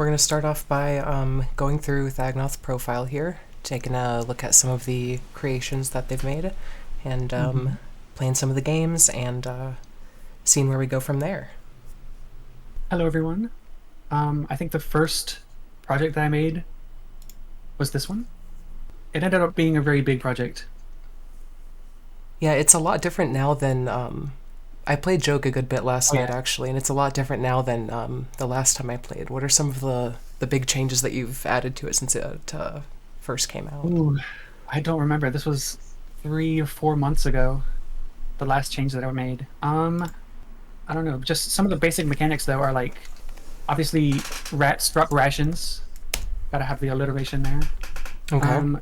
we're going to start off by going through Thagnoth's profile here, taking a look at some of the creations that they've made, and playing some of the games, and seeing where we go from there. Hello, everyone. I think the first project that I made was this one. It ended up being a very big project. Yeah, it's a lot different now than... I played Joke a good bit last night, Yeah. actually, and it's a lot different now than the last time I played. What are some of the big changes that you've added to it since it first came out? Ooh, I don't remember. This was 3 or 4 months ago, the last change that I made. I don't know. Just some of the basic mechanics, though, are like, obviously, struck rations. Gotta have the alliteration there. Okay.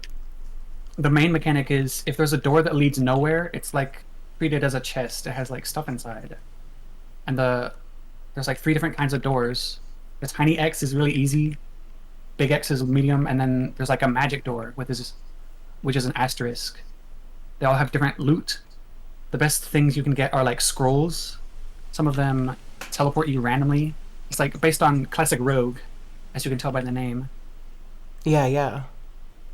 The main mechanic is if there's a door that leads nowhere, it's like treated as a chest. It has like stuff inside. And there's like 3 different kinds of doors. The tiny X is really easy, big X is medium, and then there's like a magic door which is an asterisk. They all have different loot. The best things you can get are like scrolls. Some of them teleport you randomly. It's like based on classic rogue, as you can tell by the name. Yeah, yeah.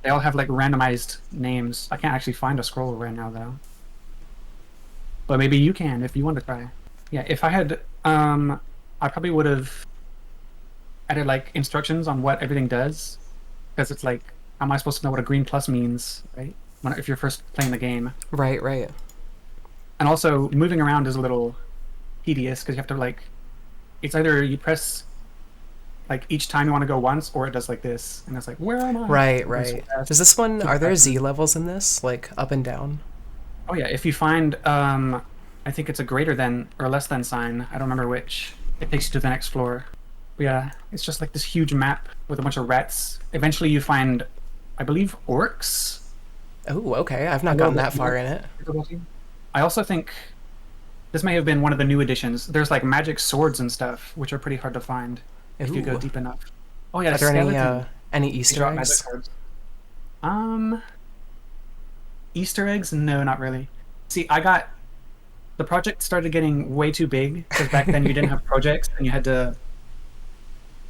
They all have like randomized names. I can't actually find a scroll right now though. But maybe you can if you want to try. Yeah, if I had I probably would have added like instructions on what everything does. Because it's like, how am I supposed to know what a green plus means, right? If you're first playing the game. Right, right. And also moving around is a little tedious because you have to like, it's either you press like each time you want to go once, or it does like this, and it's like, where am I? Right, It's so right. fast. Does this one, Super are there fast. Z levels in this? Like up and down? Oh yeah, if you find I think it's a greater than or less than sign, I don't remember which, it takes you to the next floor. But yeah, it's just like this huge map with a bunch of rats. Eventually you find, I believe, orcs. Oh, okay. I've A not little gotten bit that far in it. more. I also think this may have been one of the new additions. There's like magic swords and stuff, which are pretty hard to find if you go Ooh. deep enough. Oh yeah, Are there skeleton. any They Easter drop magic eggs? cards. Um, Easter eggs? No, not really. See, the project started getting way too big because back then you didn't have projects and you had to,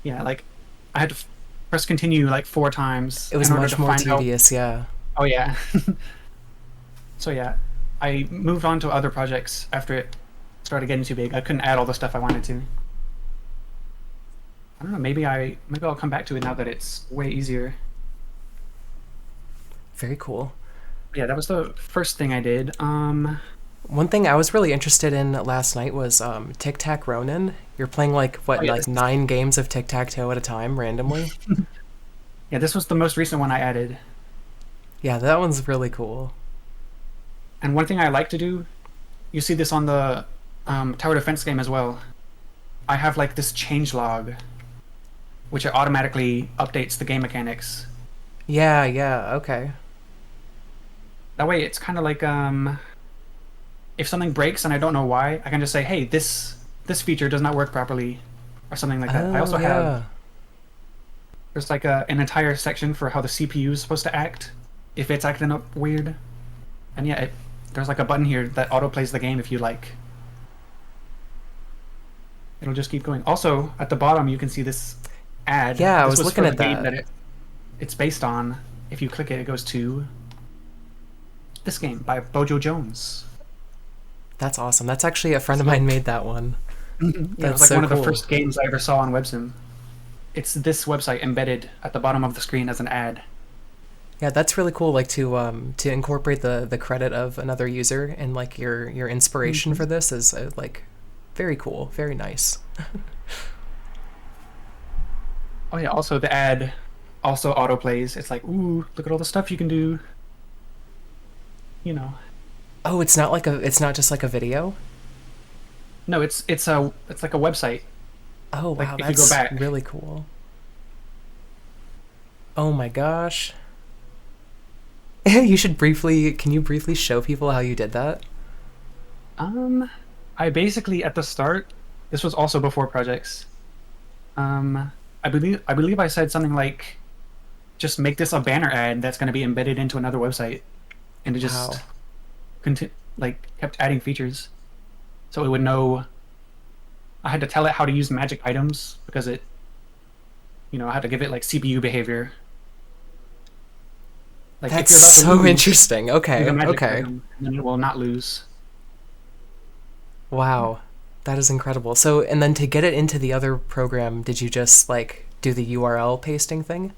yeah, like I had to press continue like 4 times It was in order much to more find out. tedious, yeah. Oh yeah. So yeah, I moved on to other projects after it started getting too big. I couldn't add all the stuff I wanted to. I don't know. Maybe I'll come back to it now that it's way easier. Very cool. Yeah, that was the first thing I did. One thing I was really interested in last night was Tic Tac Ronin. You're playing like, Oh what, yeah, like 9 games of tic-tac-toe at a time randomly? yeah, this was the most recent one I added. Yeah, that one's really cool. And one thing I like to do, you see this on the tower defense game as well. I have like this change log, which automatically updates the game mechanics. Yeah, yeah, okay. That way, it's kind of like if something breaks and I don't know why, I can just say, "Hey, this feature does not work properly," or something like that. I Oh, also have yeah. there's like an entire section for how the CPU is supposed to act if it's acting up weird. And yeah, there's like a button here that auto plays the game if you like. It'll just keep going. Also, at the bottom, you can see this ad. Yeah, I This was was looking for at the game that. that it's based on. If you click it, it goes to this game by Bojo Jones. That's awesome. That's actually a friend of mine made that one. Yeah, it was That's like so one of the cool. first games I ever saw on Websim. It's this website embedded at the bottom of the screen as an ad. Yeah, that's really cool. Like to incorporate the credit of another user and like your inspiration Mhm. for this is like very cool, very nice. Oh yeah, also the ad also auto plays. It's like, ooh, look at all the stuff you can do. You know. Oh, it's not just like a video. No, it's like a website. Oh Like wow, if you go that's back. really cool. Oh my gosh. Can you briefly show people how you did that? Um, I basically at the start, this was also before projects. I believe I said something like, just make this a banner ad that's going to be embedded into another website, and it Wow. just like kept adding features, so it would know. I had to tell it how to use magic items because how to give it like CPU behavior. Like That's if you're about to so lose, interesting. use a Okay, magic okay. item, and then it will not lose. Wow. That is incredible. So, and then to get it into the other program, did you just like do the URL pasting thing?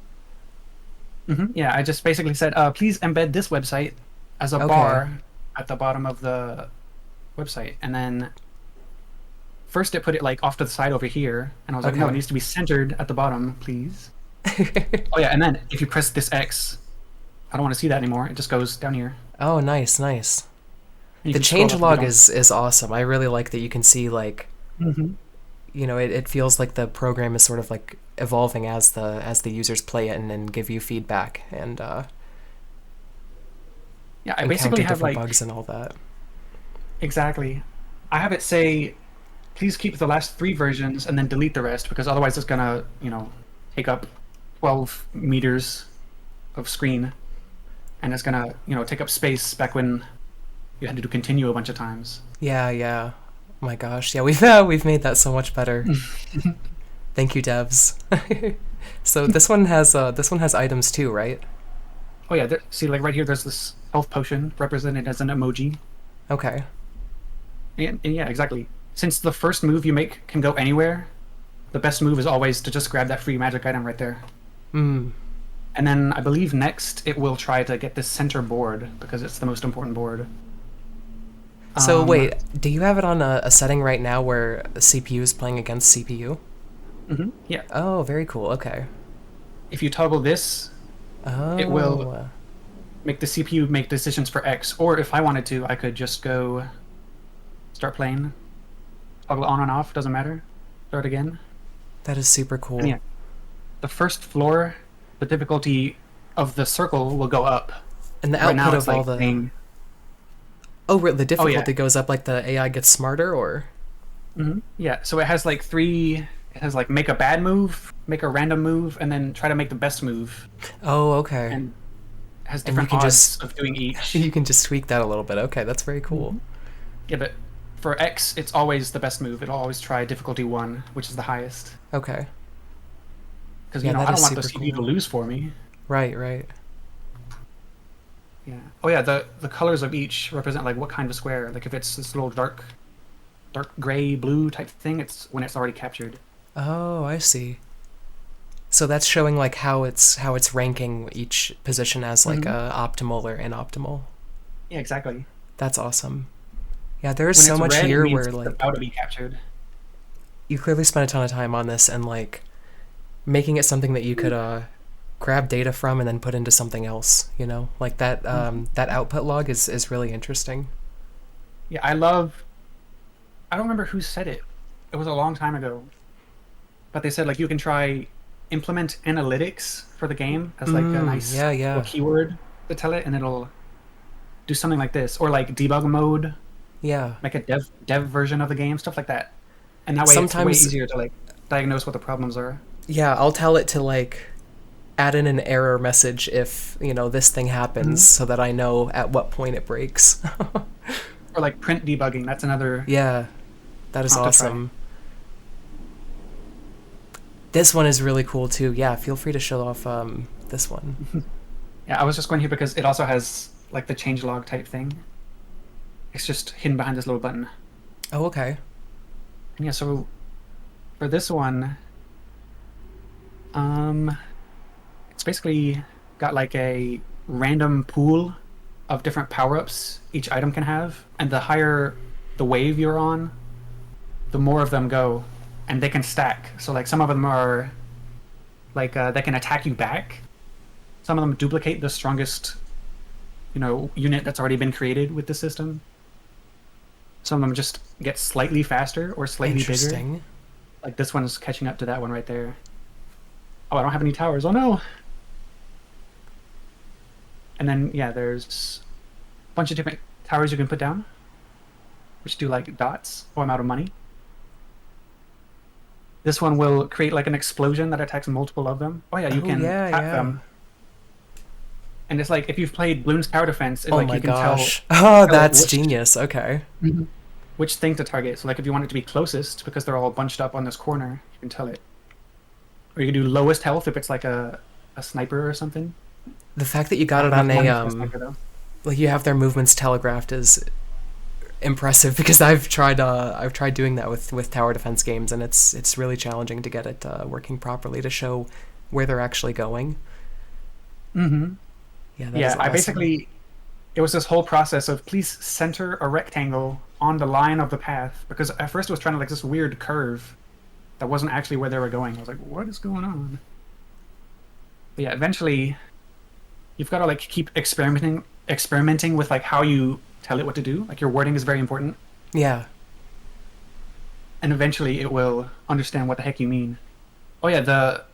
Yeah, I just basically said, please embed this website as a Okay. bar at the bottom of the website, and then first it put it like off to the side over here, and I was like, no, it Okay. needs to be centered at the bottom, please. Oh yeah, and then if you press this X, I don't want to see that anymore. It just goes down here, Oh, nice, nice. and you The can scroll change up if you log don't. is awesome. I really like that you can see like, hmm it feels like the program is sort of like evolving as the users play it and give you feedback Yeah, I encounter basically have different like bugs and all that. exactly. I have it say, please keep the last 3 versions and then delete the rest because otherwise it's gonna, take up 12 meters of screen, and it's gonna, take up space back when you had to do continue a bunch of times. Yeah, yeah. Oh my gosh, yeah, we've made that so much better. Thank you, devs. So this one has items too, right? Oh yeah, see, like right here, there's this health potion represented as an emoji. Okay. And yeah, exactly. Since the first move you make can go anywhere, the best move is always to just grab that free magic item right there. Hmm. And then I believe next it will try to get this center board because it's the most important board. So Um, wait, do you have it on a setting right now where CPU is playing against CPU? yeah. Oh, very cool. Okay. If you toggle this, it will Oh. make the CPU make decisions for X. Or if I wanted to, I could just go start playing, toggle on and off, doesn't matter. Start again. That is super And cool. yeah, the first floor, the difficulty of the circle will go up. And the Right now output it's of all like the saying, the oh yeah, difficulty goes up like the AI gets smarter or yeah. So it has like 3. It has like make a bad move, make a random move, and then try to make the best move. Oh, okay. And it has And you different can odds just of doing each. you can just tweak that a little bit. Okay, that's very cool. Yeah, but for X, it's always the best move. It'll always try difficulty 1, which is the highest. Okay. Because Yeah, that I is don't want the super CPU to cool. lose for me. Right, right. Yeah. Oh yeah, the colors of each represent like what kind of square. Like if it's this little dark gray blue type thing, it's when it's already captured. Oh, I see. So that's showing like how it's ranking each position as like hmm a optimal or inoptimal. Yeah, exactly. That's awesome. Yeah, there is When so it's much red, it here means where it's like about to be captured. you clearly spent a ton of time on this and like making it something that you could grab data from and then put into something else, Like that that output log is really interesting. Yeah, I love. I don't remember who said it. It was a long time ago, but they said like you can try implement analytics for the game as like a nice Yeah, little yeah. keyword to tell it, and it'll do something like this, or like debug mode, Yeah. make a dev version of the game, stuff like that. And that way, it's way Sometimes easier to like diagnose what the problems are. yeah, I'll tell it to like add in an error message if, this thing happens Mhm. so that I know at what point it breaks. Or like print debugging. That's another Yeah, that is prompt to try. awesome. This one is really cool too. Yeah, feel free to show off this one. Yeah, I was just going here because it also has like the changelog type thing. It's just hidden behind this little button. Oh, okay. And yeah, so for this one, it's basically got like a random pool of different power-ups each item can have, and the higher the wave you're on, the more of them go, and they can stack. So like some of them are like they can attack you back. Some of them duplicate the strongest, unit that's already been created with the system. Some of them just get slightly faster or slightly bigger. Interesting. Like this one is catching up to that one right there. Oh, I don't have any towers. Oh no! And then yeah, there's a bunch of different towers you can put down, which do like dots. Oh, I'm out of money. This one will create like an explosion that attacks multiple of them. Oh yeah, you Oh, can yeah, tap yeah. them. And it's like if you've played Bloons Tower Defense, Oh like my you can gosh. Oh, tell it that's which genius. Okay. which thing to target. So like if you want it to be closest because they're all bunched up on this corner, you can tell it. Or you can do lowest health if it's like a sniper or something. The fact that you got Not it on enough money a for a sniper, though. like you have their movements telegraphed is impressive because I've tried doing that with tower defense games, and it's really challenging to get it working properly to show where they're actually going. Mm-hmm. Yeah, that Yeah, is I awesome. basically, it was this whole process of please center a rectangle on the line of the path, because at first it was trying to like this weird curve that wasn't actually where they were going. I was like, what is going on? But yeah, eventually you've got to like keep experimenting with like how you tell it what to do. Like your wording is very important, Yeah. and eventually it will understand what the heck you mean. Oh yeah, the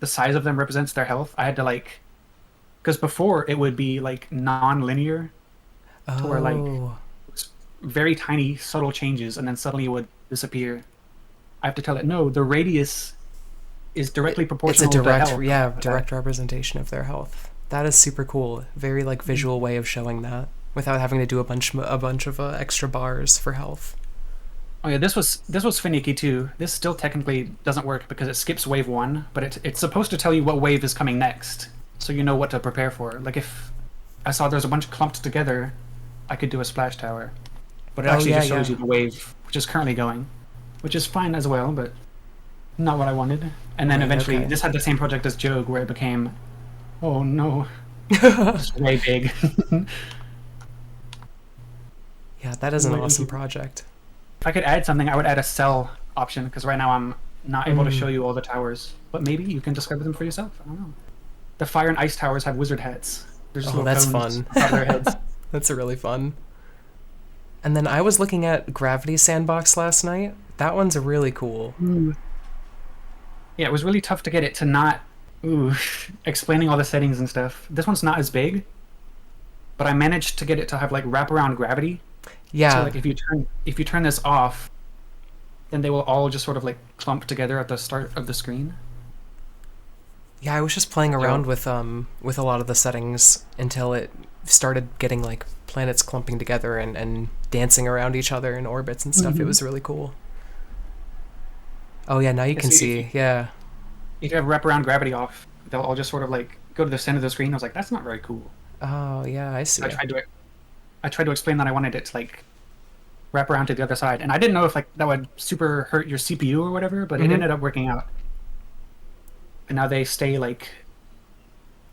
size of them represents their health. I had to like, because before it would be like non-linear to where like Oh, it's very tiny subtle changes and then suddenly it would disappear. I have to tell it no, the radius is directly it's a proportional to direct, health. yeah, direct representation of their health. That is super cool. Very like visual way of showing that without having to do a bunch of extra bars for health. Oh yeah, this was finicky too. This still technically doesn't work because it skips wave one, but it's supposed to tell you what wave is coming next, so you know what to prepare for. Like if I saw there's a bunch clumped together, I could do a splash tower, but it Oh actually yeah, just shows yeah. you the wave which is currently going, which is fine as well, but not what I wanted. And then Right, eventually, okay. this had the same project as Jogue, where it became, oh no, just way big. Yeah, that is an Way awesome big. project. If I could add something, I would add a cell option because right now I'm not able to show Mm. you all the towers. But maybe you can discover them for yourself. I don't know. The fire and ice towers have wizard hats. They're just Oh, little that's cones fun. on top of their heads. That's really fun. And then I was looking at Gravity Sandbox last night. That one's really cool. Yeah, it was really tough to get it to not explaining all the settings and stuff. This one's not as big, but I managed to get it to have like wraparound gravity. So Yeah, like if you turn this off, then they will all just sort of like clump together at the start of the screen. yeah. I was just playing So around with a lot of the settings until it started getting like planets clumping together and dancing around each other in orbits and stuff. It was really cool. Oh yeah, now you yeah, can so see. Yeah. if you have wraparound gravity off, they'll all just sort of like go to the center of the screen. I was like, that's not very cool. Oh yeah, I see. I tried to explain that I wanted it to like wrap around to the other side, and I didn't know if like that would super hurt your CPU or whatever, but it Mhm. ended up working out. And now they stay like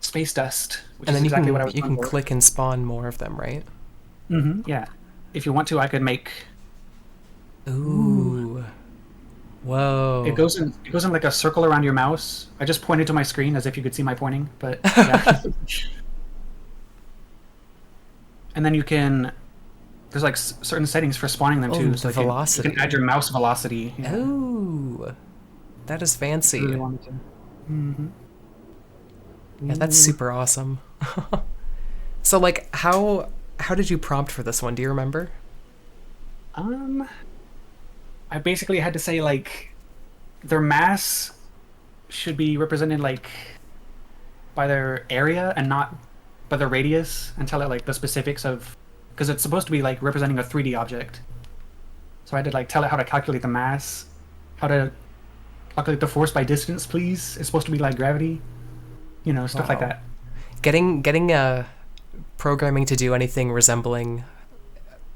space dust, which And is then exactly what I was you going can for. click and spawn more of them, right? Yeah, if you want to, I could make. Ooh. Ooh. Whoa. It goes in like a circle around your mouse. I just pointed to my screen as if you could see my pointing, but yeah. And then you can. There's like certain settings for spawning them Oh, too. the So velocity. you can add your mouse velocity. Yeah, Ooh. That is if you really fancy. wanted to. Mm-hmm. Yeah, that's super awesome. So like how did you prompt for this one? Do you remember? Um, I basically had to say like their mass should be represented like by their area and not by their radius, and tell it like the specifics of, because it's supposed to be like representing a 3D object. So I had to like tell it how to calculate the mass, how to calculate the force by distance, please. It's supposed to be like gravity, stuff like Wow. that. Getting programming to do anything resembling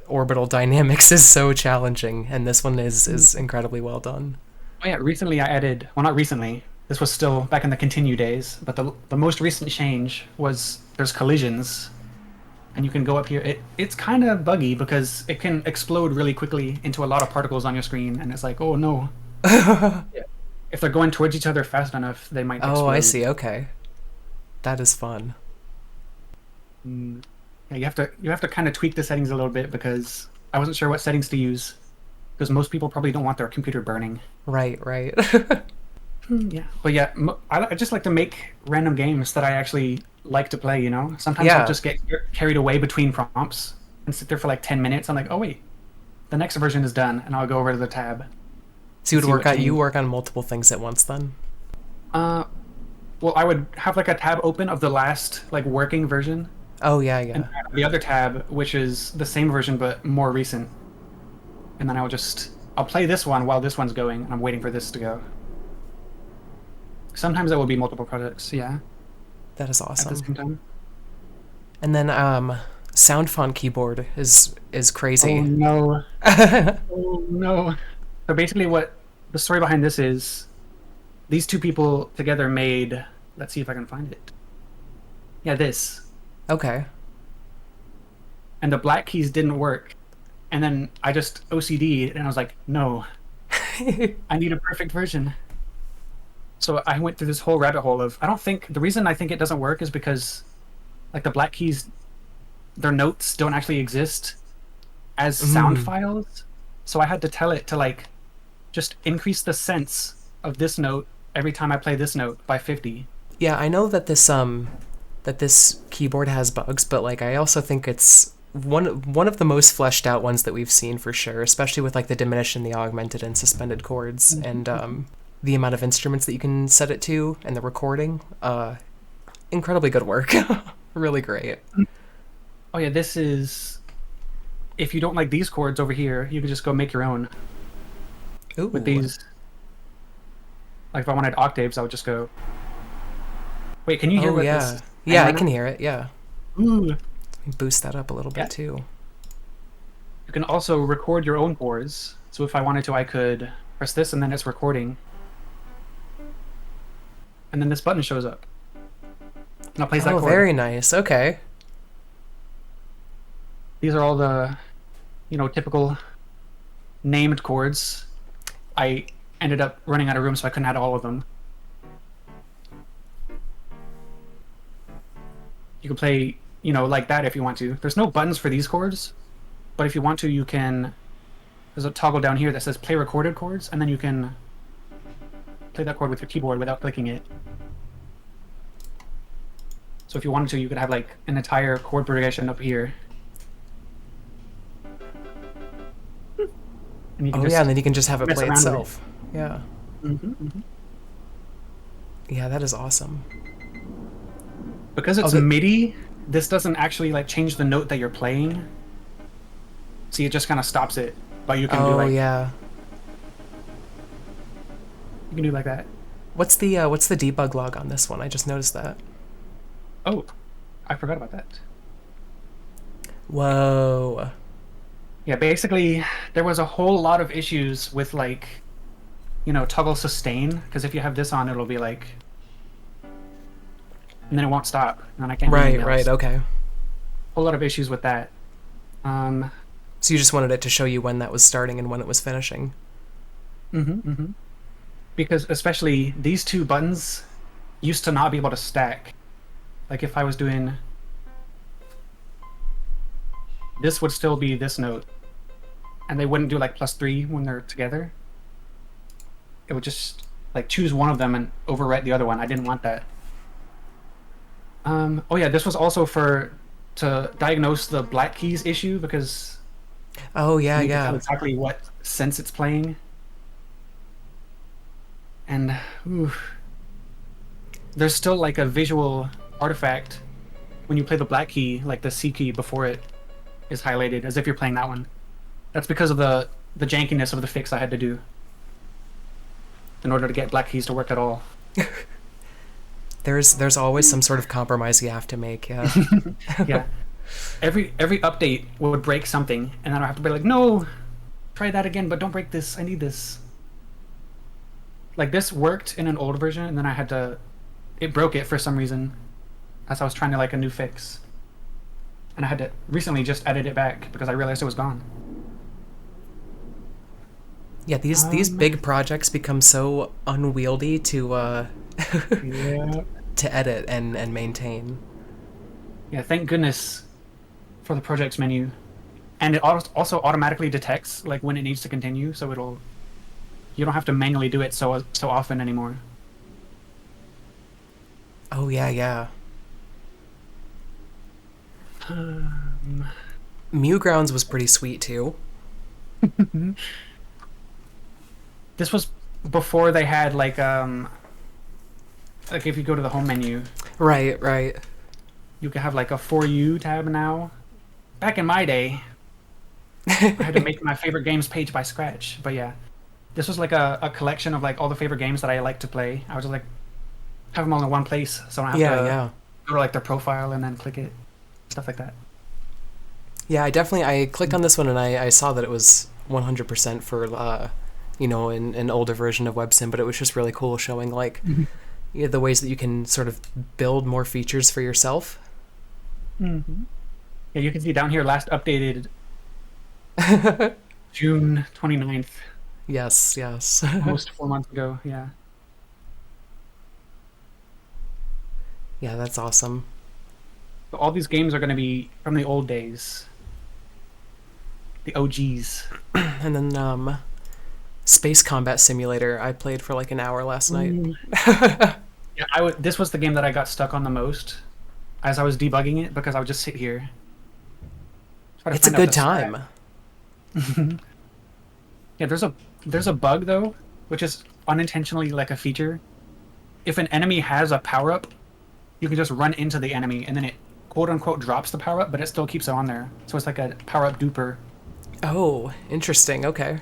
orbital dynamics is so challenging, and this one is incredibly well done. Oh yeah, recently I added, well, not recently. This was still back in the continue days, but the most recent change was there's collisions, and you can go up here. It's kind of buggy because it can explode really quickly into a lot of particles on your screen, and it's like, oh no. Yeah. If they're going towards each other fast enough, they might explode. Oh, I see. Okay. That is fun. Yeah, you have to kind of tweak the settings a little bit because I wasn't sure what settings to use, because most people probably don't want their computer burning. Right, right. Yeah, but yeah, I just like to make random games that I actually like to play. Sometimes Yeah. I'll just get carried away between prompts and sit there for like 10 minutes. I'm like, oh wait, the next version is done, and I'll go over to the tab. So See what you changed. work on multiple things at once then? Well, I would have like a tab open of the last like working version, Oh yeah, and yeah. the other tab which is the same version but more recent, and then I'll play this one while this one's going, and I'm waiting for this to go. Sometimes it will be multiple projects, yeah, That is at the awesome. same time. And then SoundFont Keyboard is Oh crazy. no. Oh no. So basically what the story behind this is, these two people together made, let's see if I can find it. Yeah, this. Okay. And the black keys didn't work. And then I just OCD'd and I was like, no, I need a perfect version. So I went through this whole rabbit hole of, I don't think, the reason I think it doesn't work is because like the black keys, their notes don't actually exist as sound Mm. files. So I had to tell it to like just increase the sense of this note every time I play this note by 50. Yeah, I know that this keyboard has bugs, but like I also think it's one of the most fleshed out ones that we've seen for sure, especially with like the diminished and the augmented and suspended chords and the amount of instruments that you can set it to and the recording. Incredibly good work. Really great. Oh yeah, this is, if you don't like these chords over here, you can just go make your own Ooh. with these. Like if I wanted octaves, I would just go. Wait, can you hear Oh what yeah. this? Yeah, I can hear it. Yeah. Ooh. Boost that up a little Yeah. bit too. You can also record your own chords. So if I wanted to, I could press this and then it's recording. And then this button shows up. And I'll place that Oh, chord. very nice. Okay. These are all the, typical named chords. I ended up running out of room, so I couldn't add all of them. You can play, like that if you want to. There's no buttons for these chords, but if you want to, you can. There's a toggle down here that says play recorded chords, and then you can play that chord with your keyboard without clicking it. So if you wanted to, you could have like an entire chord progression up here. And you can Oh just yeah, and then you can just have it mess play around with itself. Yeah. Yeah, that is awesome. Because it's Oh, MIDI, this doesn't actually like change the note that you're playing. See, it just kind of stops it. But you can do Oh like yeah. you can do like that. What's the debug log on this one? I just noticed that. Oh, I forgot about that. Whoa. Yeah, basically there was a whole lot of issues with like, toggle sustain, because if you have this on, it'll be like, and then it won't stop, and then I can't do anything Right, else. okay. Whole lot of issues with that. So you just wanted it to show you when that was starting and when it was finishing. Because especially these two buttons used to not be able to stack. Like if I was doing, this would still be this note, and they wouldn't do like +3 when they're together. It would just like choose one of them and overwrite the other one. I didn't want that. Oh yeah, this was also to diagnose the black keys issue, because Oh yeah, you need to tell yeah. exactly what sense it's playing. And there's still like a visual artifact when you play the black key, like the C key before it is highlighted, as if you're playing that one. That's because of the jankiness of the fix I had to do in order to get black keys to work at all. There's always some sort of compromise you have to make, yeah. Yeah. Every update would break something, and then I have to be like, no, try that again, but don't break this. I need this. Like this worked in an old version, and then it broke it for some reason, as I was trying to like a new fix, and I had to recently just edit it back because I realized it was gone. Yeah, these big projects become so unwieldy to Yeah. to edit and maintain. Yeah. Thank goodness for the projects menu, and it also automatically detects like when it needs to continue, so you don't have to manually do it so often anymore. Oh yeah, yeah. Mewgrounds was pretty sweet too. This was before they had like if you go to the home menu, Right, right. you can have like a For You tab now. Back in my day, I had to make my favorite games page by scratch. But yeah, this was like a collection of like all the favorite games that I like to play. I was just like, have them all in one place, so I don't have Yeah, to yeah. go to like their profile and then click it, stuff like that. Yeah, I clicked on this one and I saw that it was 100% for an older version of Websim, but it was just really cool showing like the ways that you can sort of build more features for yourself. Mm-hmm. Yeah, you can see down here last updated June 29th, Yes, yes. almost 4 months ago. Yeah. Yeah, that's awesome. So all these games are going to be from the old days, the OGs. And then Space Combat Simulator I played for like an hour last night. Yeah, this was the game that I got stuck on the most as I was debugging it because I would just sit here. Try to It's a find out good the time. strat. Yeah, there's a bug though, which is unintentionally like a feature. If an enemy has a power up, you can just run into the enemy and then it quote unquote drops the power up, but it still keeps it on there. So it's like a power up duper. Oh, interesting. Okay.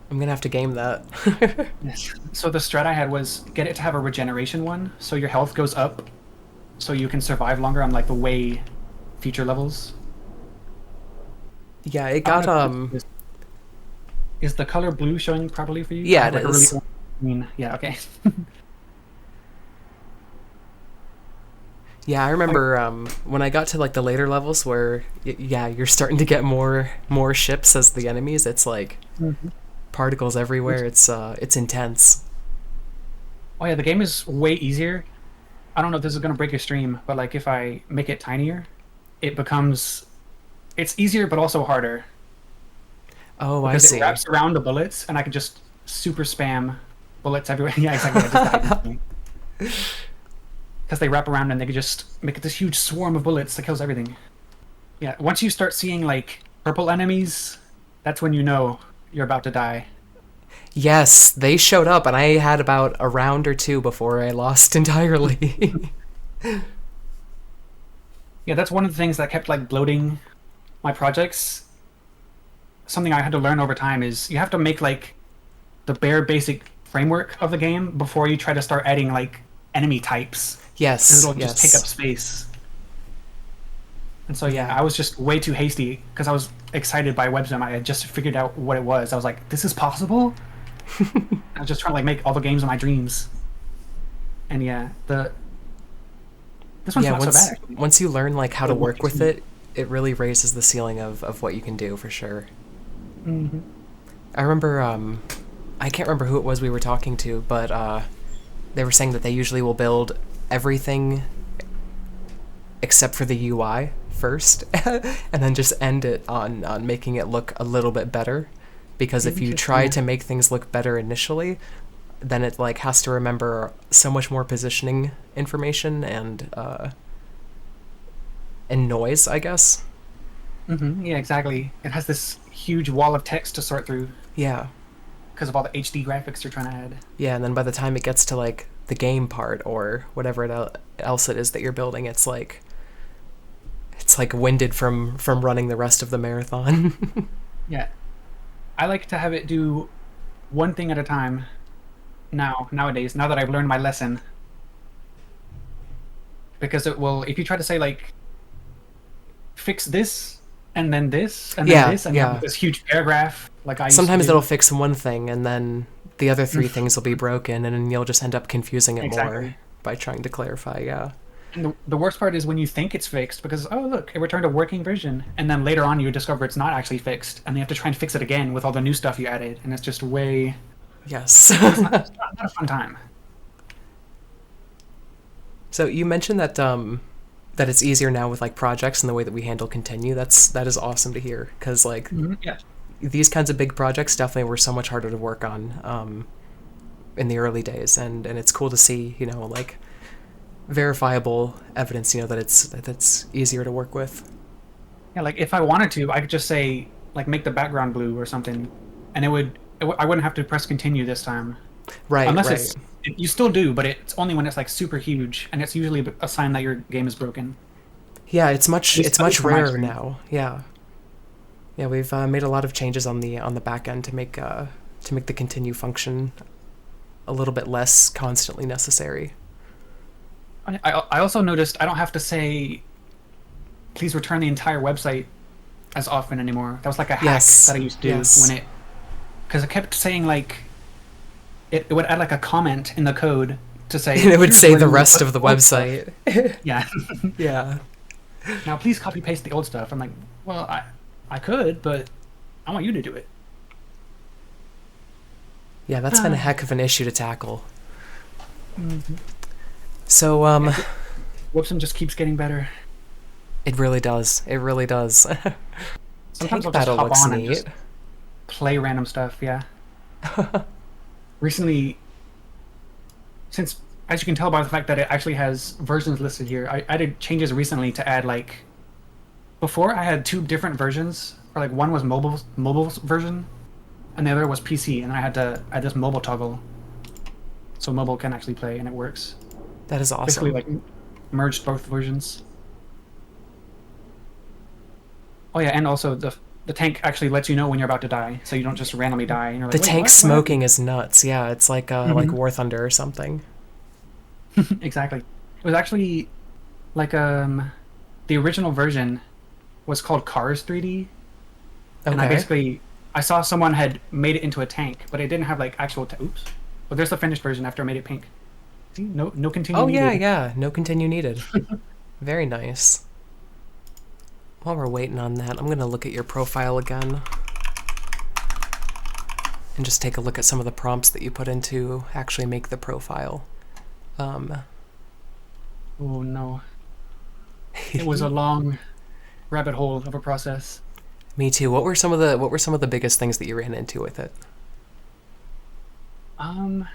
I'm gonna have to game that. Yes. So the strat I had was get it to have a regeneration one, so your health goes up, so you can survive longer on like the way feature levels. Yeah, it I got don't know is the color blue showing properly for you? Yeah, I have, it like, is. A really green. Yeah, okay. Yeah, I remember when I got to like the later levels where yeah, you're starting to get more ships as the enemies. It's like particles everywhere. It's intense. Oh yeah, the game is way easier. I don't know if this is gonna break your stream, but like if I make it tinier, it's easier but also harder Oh, I because see. it wraps around the bullets and I can just super spam bullets everywhere. Yeah, exactly. I just died. Because they wrap around and they can just make this huge swarm of bullets that kills everything. Yeah, once you start seeing like purple enemies, that's when you know you're about to die. Yes, they showed up, and I had about a round or two before I lost entirely. Yeah, that's one of the things that kept like bloating my projects. Something I had to learn over time is you have to make like the bare basic framework of the game before you try to start adding like enemy types. Because Yes, it'll just take up yes. space. And so yeah, Yeah. I was just way too hasty because I was excited by Websim. I had just figured out what it was. I was like, "This is possible." I was just trying to like make all the games of my dreams. And yeah, this one's Yeah, not so bad. Actually. once you learn like how to It work works. with it, it really raises the ceiling of what you can do for sure. Mm-hmm. I remember I can't remember who it was we were talking to, but they were saying that they usually will build everything except for the UI first and then just end it on making it look a little bit better, because if you try to make things look better initially, then it like has to remember so much more positioning information and noise, I guess. Mm-hmm. Yeah, exactly. It has this huge wall of text to sort through Yeah. because of all the HD graphics you're trying to add. Yeah, and then by the time it gets to like the game part or whatever else it is that you're building, it's like winded from running the rest of the marathon. Yeah, I like to have it do one thing at a time. Nowadays, now that I've learned my lesson, because it will. If you try to say like, fix this and then this and then Yeah, this and yeah. then this huge paragraph, like I used Sometimes to do. it'll fix one thing and then the other three things will be broken, and then you'll just end up confusing it more Exactly. by trying to clarify. Yeah. And the worst part is when you think it's fixed because, oh, look, it returned a working version. And then later on you discover it's not actually fixed. And you have to try and fix it again with all the new stuff you added. And it's just way. Yes. It's not a fun time. So you mentioned that that it's easier now with like projects and the way that we handle continue. That is awesome to hear, because like Yeah. these kinds of big projects definitely were so much harder to work on in the early days, and it's cool to see, like verifiable evidence, that it's easier to work with. Yeah, like if I wanted to, I could just say, like, make the background blue or something. And I wouldn't have to press continue this time. Right, Unless right. you still do, but it's only when it's like super huge. And it's usually a sign that your game is broken. Yeah, it's much At least for my rarer experience. now. Yeah. Yeah, we've made a lot of changes on the back end to make the continue function a little bit less constantly necessary. I also noticed I don't have to say, please return the entire website as often anymore. That was like a hack Yes. that I used to do Yes. when because it kept saying like it would add like a comment in the code to say And it would "Here's say where the you rest put of the old stuff." website. Yeah. Yeah. Now please copy paste the old stuff. I'm like, well, I could, but I want you to do it. Yeah, that's been a heck of an issue to tackle. Mhm. So, Websim just keeps getting better. it really does. It really does. Sometimes Tank I'll just Battle hop looks on and neat. just play random stuff. Yeah. Recently, since as you can tell by the fact that it actually has versions listed here, I did changes recently to add like before I had two different versions. Or like one was mobile version, and the other was PC, and I had to add this mobile toggle, so mobile can actually play and it works. That is Basically, awesome. like merged both versions. Oh yeah, and also the tank actually lets you know when you're about to die, so you don't just randomly die. And you're The like, wait, tank what? smoking is nuts. Yeah, it's like Mhm. War Thunder or something. Exactly. It was actually like the original version was called Cars 3D, and Okay. I saw someone had made it into a tank, but it didn't have like actual. Oops. But there's the finished version after I made it pink. See, no continue Oh yeah, needed. yeah. No continue needed. Very nice. While we're waiting on that, I'm gonna look at your profile again and just take a look at some of the prompts that you put in to actually make the profile. Um, Oh no, it was a long rabbit hole of a process. Me too. What were some of the biggest things that you ran into with it? Um,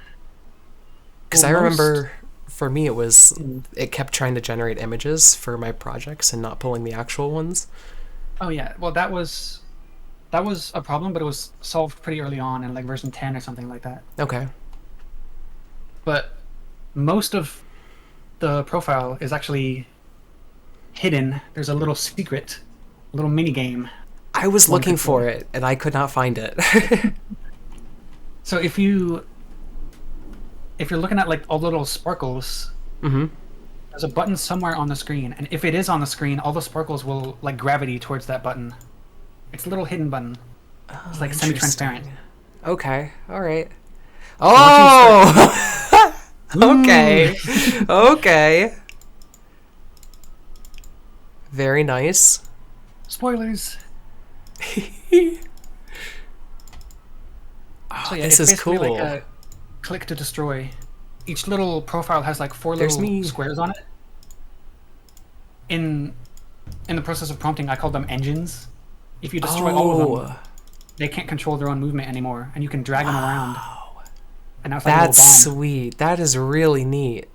Because well, I most. remember for me Mm. it kept trying to generate images for my projects and not pulling the actual ones. Oh yeah, well that was a problem, but it was solved pretty early on in like version 10 or something like that. Okay. But most of the profile is actually hidden. There's a little secret, a little mini game I was one looking could for play. it and I could not find it. So if you're looking at like all the little sparkles, Mm-hmm. there's a button somewhere on the screen, and if it is on the screen, all the sparkles will like gravity towards that button. It's a little hidden button. Oh, It's like semi-transparent. interesting. Okay. All right. So once you start, Oh. ooh, Okay. Okay. Very nice. spoilers. So Oh, yeah, this it's is basically like cool. a click to destroy. Each little profile has like four There's little me. squares on it. In in the process of prompting, I call them engines. If you destroy all of them, Oh, they can't control their own movement anymore, and you can drag them around. wow. And now it's like a little That's bomb. sweet. That is really neat.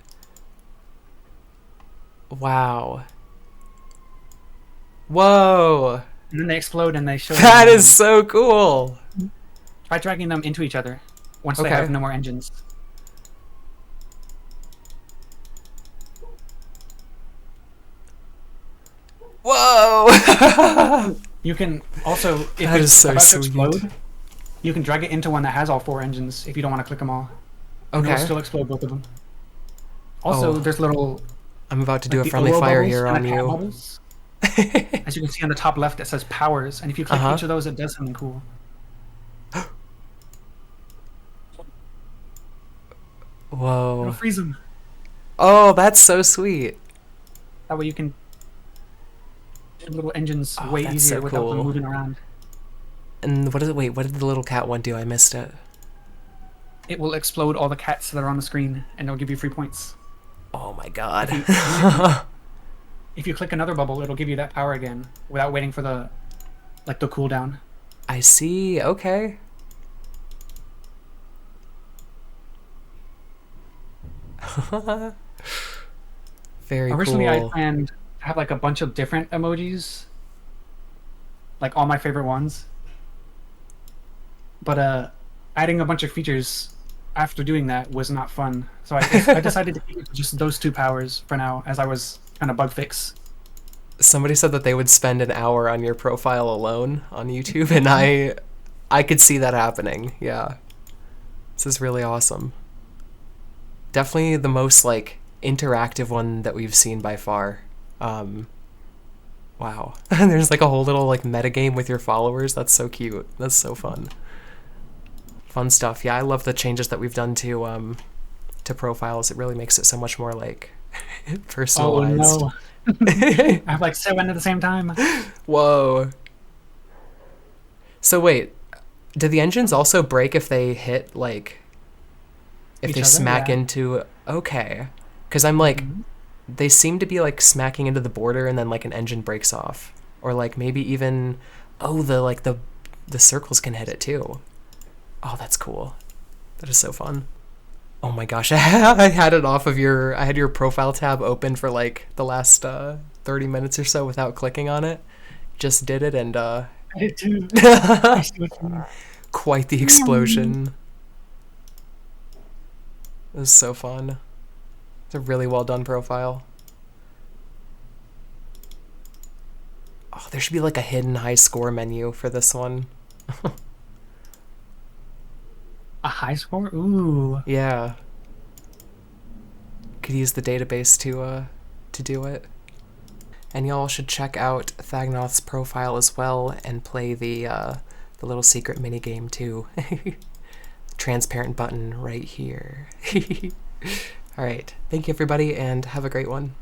Wow. Whoa. And then they explode and they show their That is name. so cool. Try dragging them into each other once they Okay. have no more engines. Whoa. You can also, if That is it's so about to sweet. explode, you can drag it into one that has all four engines if you don't want to click them all. And it'll Okay. still explode both of them. Also, Oh, there's little I'm about to do like a the friendly oro fire bubbles here and on the cat you. bubbles. As you can see on the top left, it says powers, and if you click Uh-huh. each of those, it does something cool. It'll Whoa. freeze them. Oh, that's so sweet. That way you can do little engines Oh, way that's easier so without them cool. moving around. And what is it? Wait, what did the little cat one do? I missed it. It will explode all the cats that are on the screen, and it'll give you free points. Oh my god. If you click another bubble, it'll give you that power again without waiting for the cooldown. I see. Okay. Very Originally, I cool. planned to have like a bunch of different emojis, like all my favorite ones. But adding a bunch of features after doing that was not fun. So I decided to keep it to just those two powers for now, as I was trying to bug fix. Somebody said that they would spend an hour on your profile alone on YouTube, and I could see that happening. Yeah. This is really awesome. Definitely the most like interactive one that we've seen by far. Wow. There's like a whole little like metagame with your followers. That's so cute. That's so fun. Fun stuff. Yeah, I love the changes that we've done to profiles. It really makes it so much more like personalized. Oh no. I have like 7 at the same time. Whoa. So wait, do the engines also break if they hit like if Each they other? smack Yeah. into okay. Cuz I'm like they seem to be like smacking into the border and then like an engine breaks off or like maybe even the circles can hit it too. Oh, that's cool. That is so fun. Oh my gosh, I had it off of I had your profile tab open for like the last 30 minutes or so without clicking on it. Just did it and I did too. I see what you mean. quite the explosion. It was so fun. It's a really well done profile. Oh, there should be like a hidden high score menu for this one. A high score? Ooh. Yeah. Could use the database to do it. And y'all should check out Thagnoth's profile as well and play the little secret mini game too. Transparent button right here. All right. Thank you everybody and have a great one.